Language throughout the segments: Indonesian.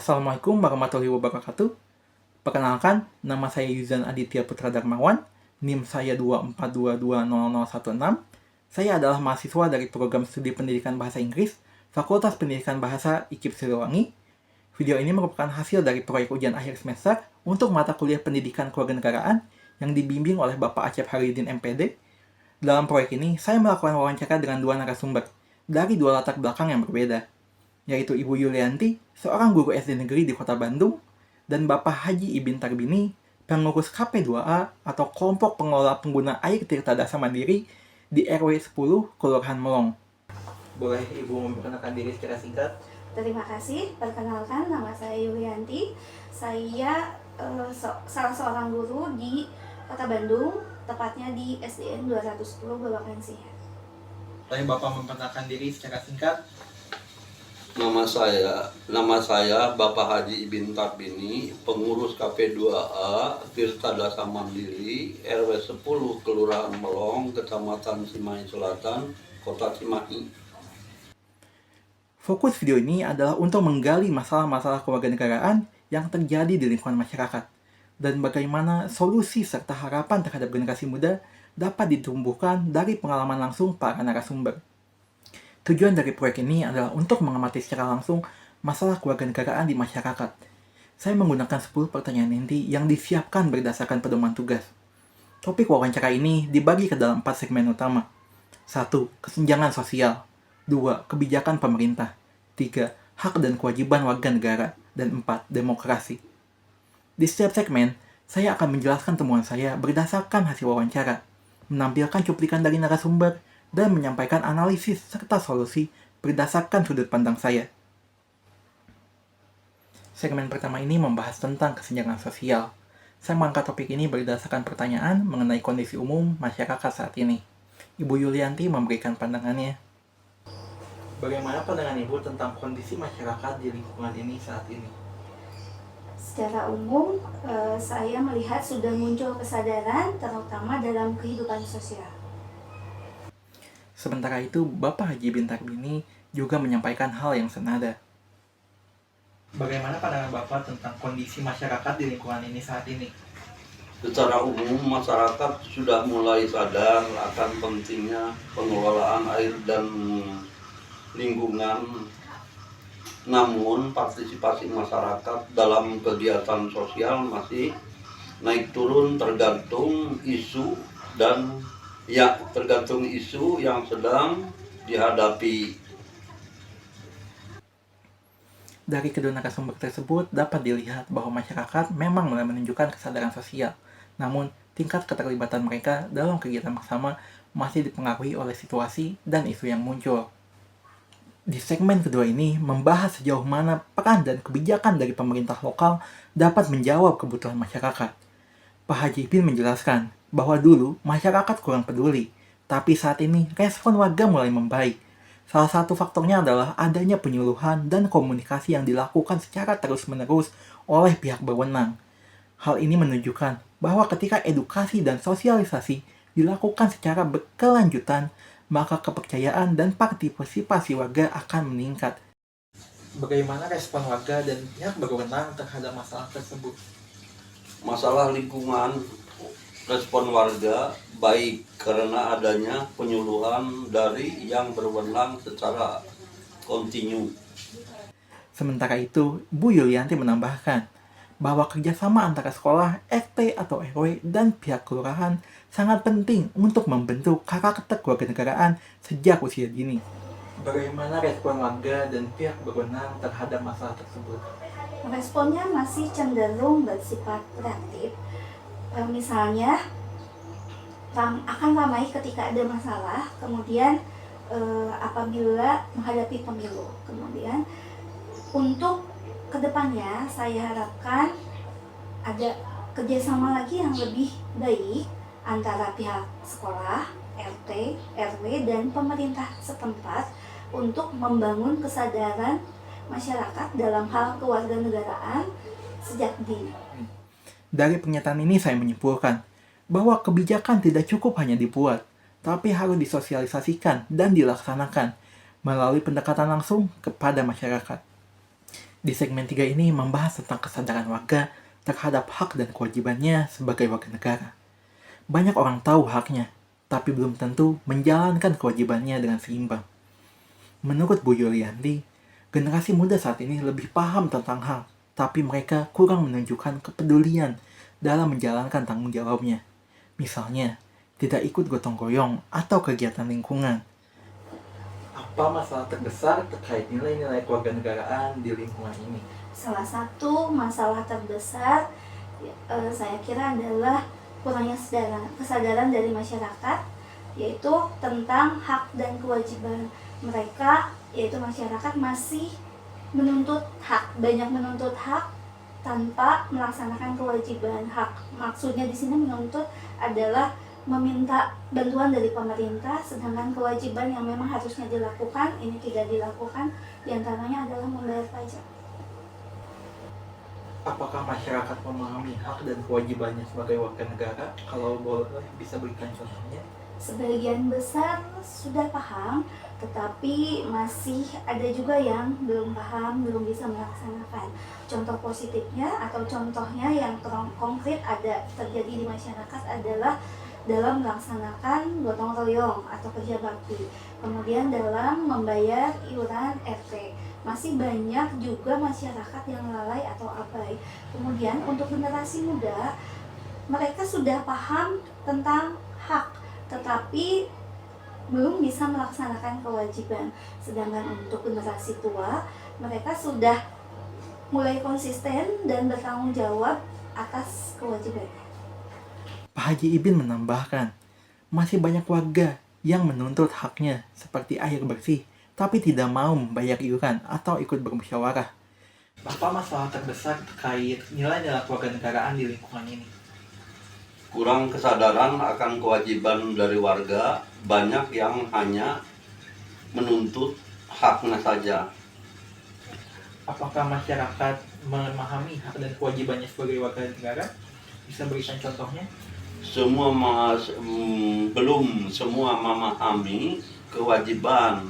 Assalamualaikum warahmatullahi wabarakatuh. Perkenalkan, nama saya Yuzan Aditya Putra Darmawan, NIM saya 242200016. Saya adalah mahasiswa dari program studi pendidikan bahasa Inggris, Fakultas Pendidikan Bahasa IKIP Siliwangi. Video ini merupakan hasil dari proyek ujian akhir semester untuk mata kuliah pendidikan kewarganegaraan yang dibimbing oleh Bapak Acep Haridin MPD. Dalam proyek ini, saya melakukan wawancara dengan dua narasumber dari dua latar belakang yang berbeda, yaitu Ibu Yulianti, seorang guru SD negeri di Kota Bandung, dan Bapak Haji Ibin Tarbini, pengurus KP2A atau Kelompok Pengelola Pengguna Air Tirta Dasa Mandiri di RW 10, Kelurahan Melong. Boleh Ibu memperkenalkan diri secara singkat? Terima kasih. Perkenalkan, nama saya Yulianti. Saya salah seorang guru di Kota Bandung, tepatnya di SDN 210 Babakan Sihat. Boleh Bapak memperkenalkan diri secara singkat? Nama saya Bapak Haji Ibin Tarbini, pengurus KP2A Tirta Dasa Mandiri, RW 10, Kelurahan Melong, Kecamatan Cimahi Selatan, Kota Cimahi. Fokus video ini adalah untuk menggali masalah-masalah kewarganegaraan yang terjadi di lingkungan masyarakat, dan bagaimana solusi serta harapan terhadap generasi muda dapat ditumbuhkan dari pengalaman langsung para narasumber. Tujuan dari proyek ini adalah untuk mengamati secara langsung masalah kewarganegaraan di masyarakat. Saya menggunakan 10 pertanyaan inti yang disiapkan berdasarkan pedoman tugas. Topik wawancara ini dibagi ke dalam 4 segmen utama. 1. Kesenjangan sosial. 2. Kebijakan pemerintah. 3. Hak dan kewajiban warga negara. Dan 4. Demokrasi. Di setiap segmen, saya akan menjelaskan temuan saya berdasarkan hasil wawancara, menampilkan cuplikan dari narasumber, dan menyampaikan analisis serta solusi berdasarkan sudut pandang saya. Segmen pertama ini membahas tentang kesenjangan sosial. Saya mengangkat topik ini berdasarkan pertanyaan mengenai kondisi umum masyarakat saat ini. Ibu Yulianti memberikan pandangannya. Bagaimana pandangan Ibu tentang kondisi masyarakat di lingkungan ini saat ini? Secara umum, saya melihat sudah muncul kesadaran, terutama dalam kehidupan sosial. Sementara itu, Bapak Haji Ibin Tarbini juga menyampaikan hal yang senada. Bagaimana pandangan Bapak tentang kondisi masyarakat di lingkungan ini saat ini? Secara umum, masyarakat sudah mulai sadar akan pentingnya pengelolaan air dan lingkungan. Namun, partisipasi masyarakat dalam kegiatan sosial masih naik turun tergantung isu yang sedang dihadapi. Dari kedua narasumber tersebut dapat dilihat bahwa masyarakat memang mulai menunjukkan kesadaran sosial. Namun, tingkat keterlibatan mereka dalam kegiatan bersama masih dipengaruhi oleh situasi dan isu yang muncul. Di segmen kedua ini membahas sejauh mana peran dan kebijakan dari pemerintah lokal dapat menjawab kebutuhan masyarakat. Pak Haji Ibin menjelaskan bahwa dulu masyarakat kurang peduli, tapi saat ini respon warga mulai membaik. Salah satu faktornya adalah adanya penyuluhan dan komunikasi yang dilakukan secara terus-menerus oleh pihak berwenang. Hal ini menunjukkan bahwa ketika edukasi dan sosialisasi dilakukan secara berkelanjutan, maka kepercayaan dan partisipasi warga akan meningkat. Bagaimana respon warga dan pihak berwenang terhadap masalah tersebut? Masalah lingkungan, respon warga baik karena adanya penyuluhan dari yang berwenang secara kontinu. Sementara itu, Bu Yulianti menambahkan bahwa kerjasama antara sekolah, RT atau RW, dan pihak kelurahan sangat penting untuk membentuk karakter kewarganegaraan sejak usia dini. Bagaimana respon warga dan pihak berwenang terhadap masalah tersebut? Responnya masih cenderung bersifat reaktif. Misalnya, akan ramai ketika ada masalah, kemudian apabila menghadapi pemilu. Kemudian, untuk kedepannya saya harapkan ada kerjasama lagi yang lebih baik antara pihak sekolah, RT, RW, dan pemerintah setempat untuk membangun kesadaran masyarakat dalam hal kewarganegaraan sejak dini. Dari pernyataan ini saya menyimpulkan bahwa kebijakan tidak cukup hanya dibuat, tapi harus disosialisasikan dan dilaksanakan melalui pendekatan langsung kepada masyarakat. Di segmen 3 ini membahas tentang kesadaran warga terhadap hak dan kewajibannya sebagai warga negara. Banyak orang tahu haknya, tapi belum tentu menjalankan kewajibannya dengan seimbang. Menurut Bu Yulianti, generasi muda saat ini lebih paham tentang hak, tapi mereka kurang menunjukkan kepedulian dalam menjalankan tanggung jawabnya. Misalnya, tidak ikut gotong royong atau kegiatan lingkungan. Apa masalah terbesar terkait nilai-nilai kewarganegaraan di lingkungan ini? Salah satu masalah terbesar saya kira adalah kurangnya kesadaran dari masyarakat, yaitu tentang hak dan kewajiban mereka, yaitu masyarakat masih banyak menuntut hak tanpa melaksanakan kewajiban. Hak maksudnya di sini menuntut adalah meminta bantuan dari pemerintah, sedangkan kewajiban yang memang harusnya dilakukan ini tidak dilakukan, diantaranya adalah membayar pajak. Apakah masyarakat memahami hak dan kewajibannya sebagai warga negara? Kalau boleh bisa berikan contohnya? Sebagian besar sudah paham, tetapi masih ada juga yang belum paham, belum bisa melaksanakan. Contoh positifnya atau contohnya yang konkret ada terjadi di masyarakat adalah dalam melaksanakan gotong royong atau kerja bakti, kemudian dalam membayar iuran RT. Masih banyak juga masyarakat yang lalai atau abai. Kemudian untuk generasi muda, mereka sudah paham tentang hak, tetapi belum bisa melaksanakan kewajiban. Sedangkan untuk generasi tua, mereka sudah mulai konsisten dan bertanggung jawab atas kewajibannya. Pak Haji Ibin menambahkan, masih banyak warga yang menuntut haknya seperti air bersih, tapi tidak mau membayar iuran atau ikut bermusyawarah. Apa masalah terbesar terkait nilai-nilai kewarganegaraan di lingkungan ini? Kurang kesadaran akan kewajiban dari warga, banyak yang hanya menuntut haknya saja. Apakah masyarakat memahami hak dan kewajibannya sebagai warga negara? Bisa berikan contohnya? Belum semua memahami kewajiban.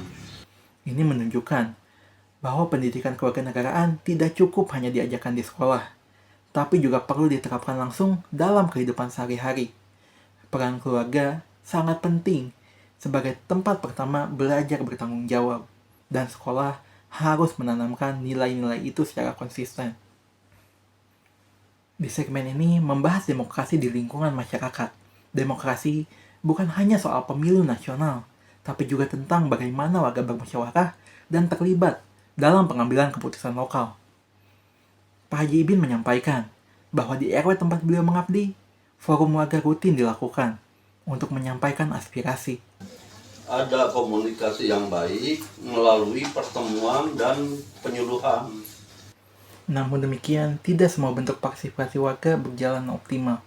Ini menunjukkan bahwa pendidikan kewarganegaraan tidak cukup hanya diajarkan di sekolah, tapi juga perlu diterapkan langsung dalam kehidupan sehari-hari. Peran keluarga sangat penting sebagai tempat pertama belajar bertanggung jawab, dan sekolah harus menanamkan nilai-nilai itu secara konsisten. Di segmen ini membahas demokrasi di lingkungan masyarakat. Demokrasi bukan hanya soal pemilu nasional, tapi juga tentang bagaimana warga bermusyawarah dan terlibat dalam pengambilan keputusan lokal. Pak Haji Ibin menyampaikan bahwa di RW tempat beliau mengabdi, forum warga rutin dilakukan untuk menyampaikan aspirasi. Ada komunikasi yang baik melalui pertemuan dan penyuluhan. Namun demikian, tidak semua bentuk partisipasi warga berjalan optimal.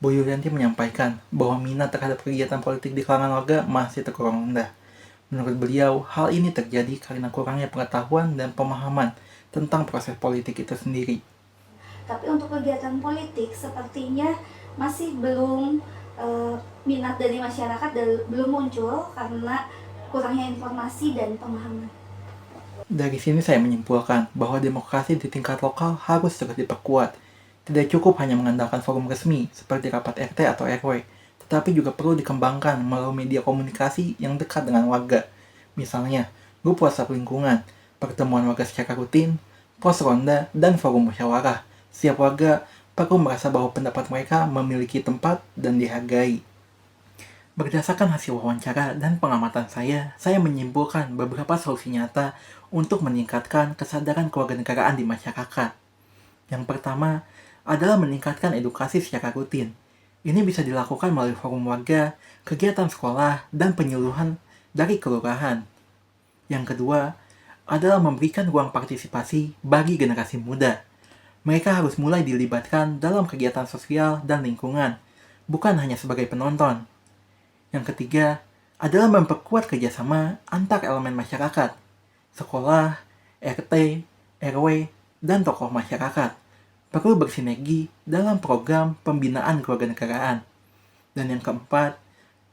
Bu Yulianti menyampaikan bahwa minat terhadap kegiatan politik di kalangan warga masih tergolong rendah. Menurut beliau, hal ini terjadi karena kurangnya pengetahuan dan pemahaman tentang proses politik itu sendiri. Tapi untuk kegiatan politik sepertinya masih belum minat dari masyarakat belum muncul karena kurangnya informasi dan pemahaman. Dari sini saya menyimpulkan bahwa demokrasi di tingkat lokal harus terus diperkuat. Tidak cukup hanya mengandalkan forum resmi seperti rapat RT atau RW, tetapi juga perlu dikembangkan melalui media komunikasi yang dekat dengan warga. Misalnya, grup WhatsApp lingkungan, pertemuan warga secara rutin, pos ronda, dan forum musyawarah. Setiap warga perlu merasa bahwa pendapat mereka memiliki tempat dan dihargai. Berdasarkan hasil wawancara dan pengamatan saya menyimpulkan beberapa solusi nyata untuk meningkatkan kesadaran kewarganegaraan di masyarakat. Yang pertama adalah meningkatkan edukasi secara rutin. Ini bisa dilakukan melalui forum warga, kegiatan sekolah, dan penyuluhan dari kelurahan. Yang kedua adalah memberikan ruang partisipasi bagi generasi muda. Mereka harus mulai dilibatkan dalam kegiatan sosial dan lingkungan, bukan hanya sebagai penonton. Yang ketiga adalah memperkuat kerjasama antar elemen masyarakat, sekolah, RT, RW, dan tokoh masyarakat. Perlu bersinergi dalam program pembinaan kewarganegaraan. Dan yang keempat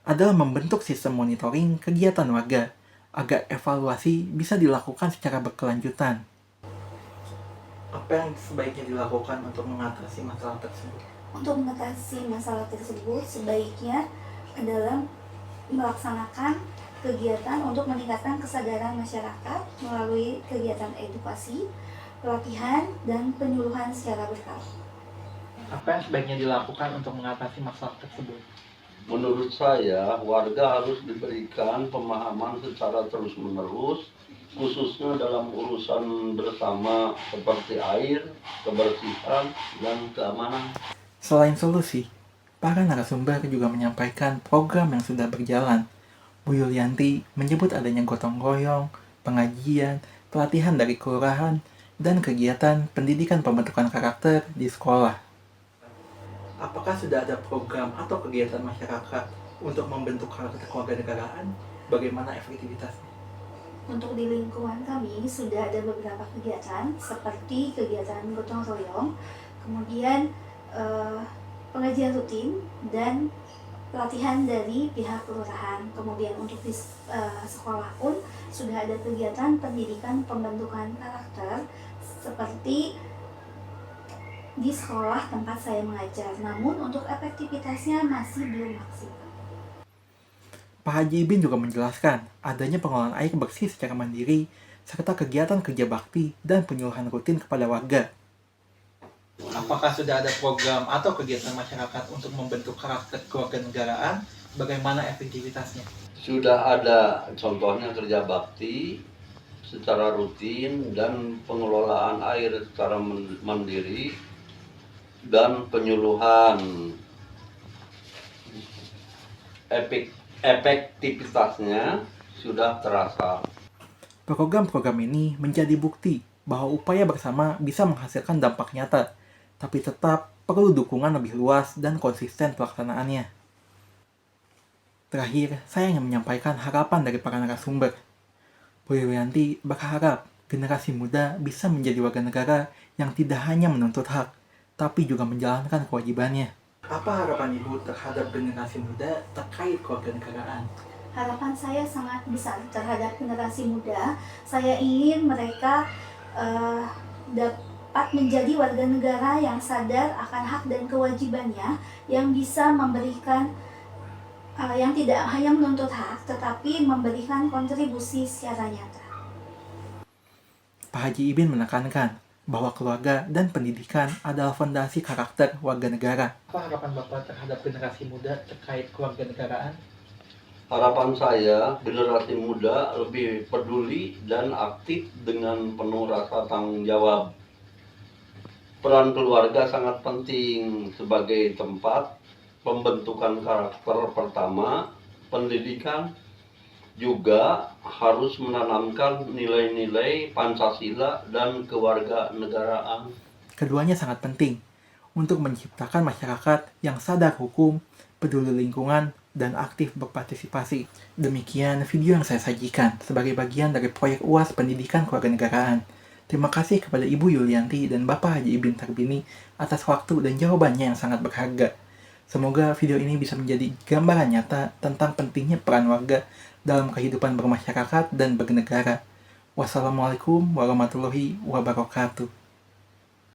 adalah membentuk sistem monitoring kegiatan warga agar evaluasi bisa dilakukan secara berkelanjutan. Apa yang sebaiknya dilakukan untuk mengatasi masalah tersebut? Untuk mengatasi masalah tersebut, sebaiknya adalah melaksanakan kegiatan untuk meningkatkan kesadaran masyarakat melalui kegiatan edukasi, pelatihan, dan penyuluhan secara berkala. Apa yang sebaiknya dilakukan untuk mengatasi masalah tersebut? Menurut saya, warga harus diberikan pemahaman secara terus-menerus, khususnya dalam urusan bersama seperti air, kebersihan, dan keamanan. Selain solusi, para narasumber juga menyampaikan program yang sudah berjalan. Bu Yulianti menyebut adanya gotong royong, pengajian, pelatihan dari kelurahan, dan kegiatan pendidikan pembentukan karakter di sekolah. Apakah sudah ada program atau kegiatan masyarakat untuk membentuk karakter kewarganegaraan? Bagaimana efektivitasnya? Untuk di lingkungan kami sudah ada beberapa kegiatan seperti kegiatan gotong royong, kemudian pengajian rutin dan pelatihan dari pihak kelurahan. Kemudian untuk di sekolah pun sudah ada kegiatan pendidikan pembentukan karakter seperti di sekolah tempat saya mengajar. Namun untuk efektivitasnya masih belum maksimal. Pak Haji Ibin juga menjelaskan adanya pengelolaan air bersih secara mandiri serta kegiatan kerja bakti dan penyuluhan rutin kepada warga. Apakah sudah ada program atau kegiatan masyarakat untuk membentuk karakter kewarganegaraan? Bagaimana efektivitasnya? Sudah ada contohnya kerja bakti secara rutin dan pengelolaan air secara mandiri dan penyuluhan. Efektivitasnya sudah terasa. Program-program ini menjadi bukti bahwa upaya bersama bisa menghasilkan dampak nyata, tapi tetap perlu dukungan lebih luas dan konsisten pelaksanaannya. Terakhir, saya ingin menyampaikan harapan dari para narasumber. Bu Yulianti berharap generasi muda bisa menjadi warga negara yang tidak hanya menuntut hak, tapi juga menjalankan kewajibannya. Apa harapan Ibu terhadap generasi muda terkait kewarganegaraan? Harapan saya sangat besar terhadap generasi muda. Saya ingin mereka dapat menjadi warga negara yang sadar akan hak dan kewajibannya, yang bisa memberikan yang tidak hanya menuntut hak, tetapi memberikan kontribusi secara nyata. Pak Haji Ibin menekankan bahwa keluarga dan pendidikan adalah fondasi karakter warga negara. Apa harapan Bapak terhadap generasi muda terkait kewarganegaraan? Harapan saya, generasi muda lebih peduli dan aktif dengan penuh rasa tanggung jawab. Peran keluarga sangat penting sebagai tempat pembentukan karakter pertama. Pendidikan juga harus menanamkan nilai-nilai Pancasila dan kewarganegaraan. Keduanya sangat penting untuk menciptakan masyarakat yang sadar hukum, peduli lingkungan, dan aktif berpartisipasi. Demikian video yang saya sajikan sebagai bagian dari proyek UAS Pendidikan Kewarganegaraan. Terima kasih kepada Ibu Yulianti dan Bapak Haji Ibin Tarbini atas waktu dan jawabannya yang sangat berharga. Semoga video ini bisa menjadi gambaran nyata tentang pentingnya peran warga dalam kehidupan bermasyarakat dan bernegara. Wassalamualaikum warahmatullahi wabarakatuh.